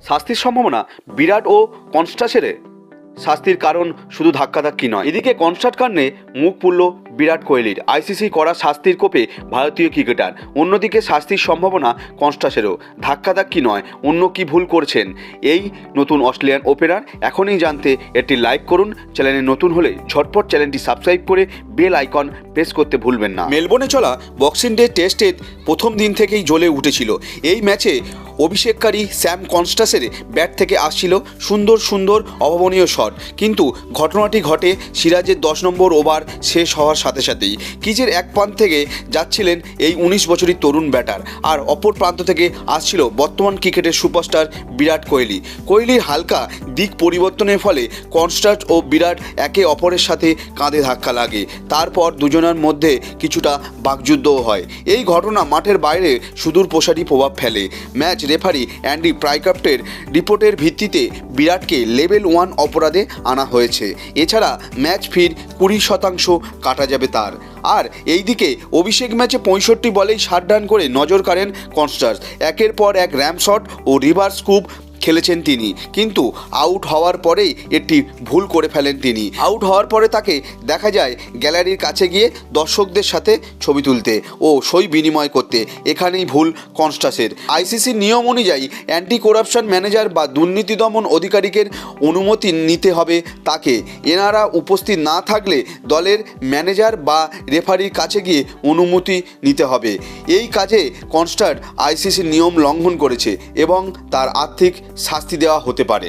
শাস্তির সম্ভাবনা বিরাট ও কনস্টাসের। শাস্তির কারণ শুধু ধাক্কাধাক্কি নয়, এদিকে কনস্টার কাণ্ডে মুখ পুড়ল বিরাট কোহলির। আইসিসি করা শাস্তির কোপে ভারতীয় ক্রিকেটার। অন্যদিকে শাস্তির সম্ভাবনা কনস্টাসেরও। ধাক্কাধাক্কি নয়, অন্য কি ভুল করছেন এই নতুন অস্ট্রেলিয়ান ওপেনার? এখনই জানতে একটি লাইক করুন। চ্যানেলে নতুন হলে ঝটপট চ্যানেলটি সাবস্ক্রাইব করে বেল আইকন প্রেস করতে ভুলবেন না। মেলবোর্নে চলা বক্সিং ডে টেস্টের প্রথম দিন থেকেই জ্বলে উঠেছিল। এই ম্যাচে অভিষেককারী স্যাম কনস্টাসের ব্যাট থেকে আসছিল সুন্দর সুন্দর অভাবনীয় শট, কিন্তু ঘটনাটি ঘটে সিরাজের 10 নম্বর ওভার শেষ হওয়ার সাথে সাথেই। ক্রিজের এক প্রান্ত থেকে যাচ্ছিলেন এই 19 বছরের তরুণ ব্যাটার, আর অপর প্রান্ত থেকে আসছিল বর্তমান ক্রিকেটের সুপারস্টার বিরাট কোহলি। কোহলির হালকা দিক পরিবর্তনের ফলে কনস্টাস ও বিরাট একে অপরের সাথে কাঁধে ধাক্কা লাগে। তারপর দুজনের মধ্যে কিছুটা বাকযুদ্ধও হয়। এই ঘটনা মাঠের বাইরে সুদূর প্রসারী প্রভাব ফেলে। ম্যাচ রেফারি অ্যান্ডি প্রাইকাপ্টের রিপোর্টের ভিত্তিতে বিরাটকে লেভেল 1 অপরাধে আনা হয়েছে। এছাড়া ম্যাচ ফির 20% কাটা যাবে তার। আর এইদিকে অভিষেক ম্যাচে 65 বলেই 60 রান করে নজর কাড়েন কনস্টাস। একের পর এক র্যাম শট ও রিভার্স স্কুপ খেলেছেন তিনি, কিন্তু আউট হওয়ার পরেই একটি ভুল করে ফেলেন তিনি। আউট হওয়ার পরে তাকে দেখা যায় গ্যালারির কাছে গিয়ে দর্শকদের সাথে ছবি তুলতে ও সই বিনিময় করতে। এখানেই ভুল কনস্টাসের। আইসিসির নিয়ম অনুযায়ী অ্যান্টি করাপশন ম্যানেজার বা দুর্নীতি দমন অধিকারিকের অনুমতি নিতে হবে তাকে। এনারা উপস্থিত না থাকলে দলের ম্যানেজার বা রেফারির কাছে গিয়ে অনুমতি নিতে হবে। এই কাজে কনস্টাস আইসিসির নিয়ম লঙ্ঘন করেছে এবং তার আর্থিক শাস্তি দেওয়া হতে পারে।